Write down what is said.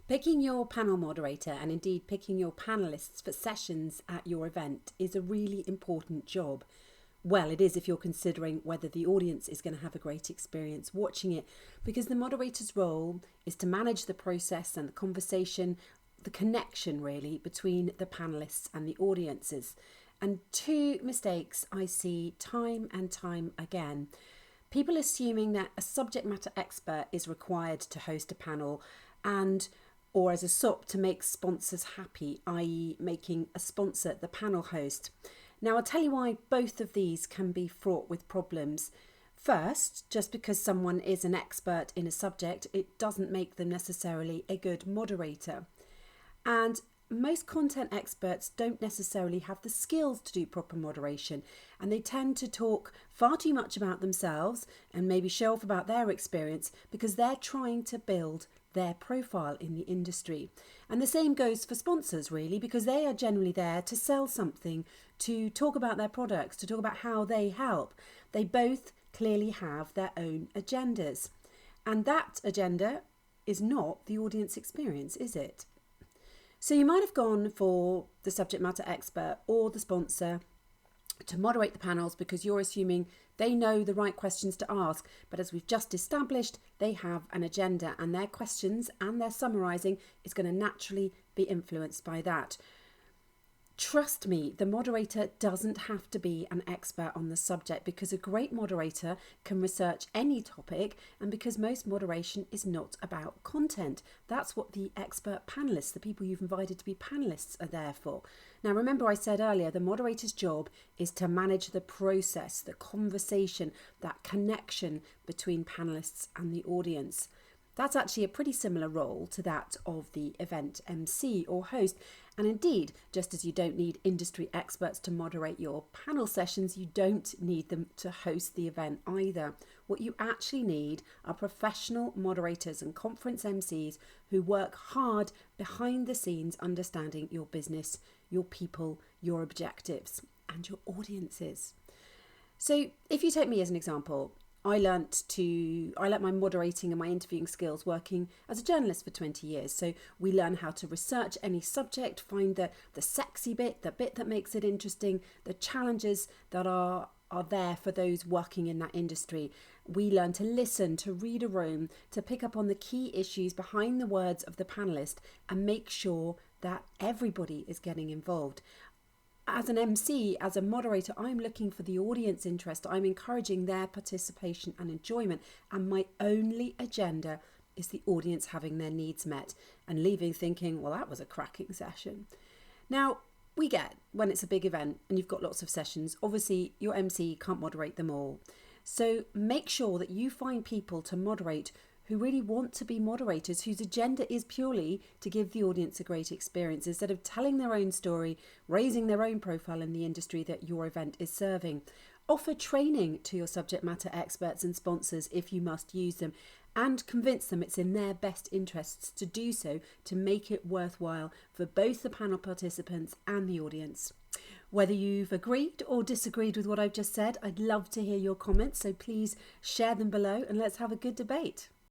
Picking your panel moderator and indeed picking your panelists for sessions at your event is a really important job. Well, it is if you're considering whether the audience is going to have a great experience watching it, because the moderator's role is to manage the process and the conversation, the connection really between the panelists and the audiences. And two mistakes I see time and time again. People assuming that a subject matter expert is required to host a panel or as a SOP to make sponsors happy, i.e. making a sponsor the panel host. Now, I'll tell you why both of these can be fraught with problems. First, just because someone is an expert in a subject, it doesn't make them necessarily a good moderator. And most content experts don't necessarily have the skills to do proper moderation, and they tend to talk far too much about themselves and maybe show off about their experience because they're trying to build their profile in the industry. And the same goes for sponsors really, because they are generally there to sell something, to talk about their products, to talk about how they help. They both clearly have their own agendas, and that agenda is not the audience experience, is it? So you might have gone for the subject matter expert or the sponsor to moderate the panels because you're assuming they know the right questions to ask. But as we've just established, they have an agenda, and their questions and their summarising is going to naturally be influenced by that. Trust me, the moderator doesn't have to be an expert on the subject, because a great moderator can research any topic, and because most moderation is not about content. That's what the expert panelists, the people you've invited to be panelists, are there for. Now, remember I said earlier, the moderator's job is to manage the process, the conversation, that connection between panelists and the audience. That's actually a pretty similar role to that of the event MC or host. And indeed, just as you don't need industry experts to moderate your panel sessions, you don't need them to host the event either. What you actually need are professional moderators and conference MCs who work hard behind the scenes understanding your business, your people, your objectives, and your audiences. So if you take me as an example, I learnt my moderating and my interviewing skills working as a journalist for 20 years. So we learn how to research any subject, find the sexy bit, the bit that makes it interesting, the challenges that are there for those working in that industry. We learn to listen, to read a room, to pick up on the key issues behind the words of the panelist and make sure that everybody is getting involved. As an MC, as a moderator, I'm looking for the audience interest. I'm encouraging their participation and enjoyment. And my only agenda is the audience having their needs met and leaving thinking, well, that was a cracking session. Now, we get when it's a big event and you've got lots of sessions, obviously your MC can't moderate them all. So make sure that you find people to moderate who really want to be moderators, whose agenda is purely to give the audience a great experience instead of telling their own story, raising their own profile in the industry that your event is serving. Offer training to your subject matter experts and sponsors if you must use them, and convince them it's in their best interests to do so to make it worthwhile for both the panel participants and the audience. Whether you've agreed or disagreed with what I've just said, I'd love to hear your comments, so please share them below and let's have a good debate.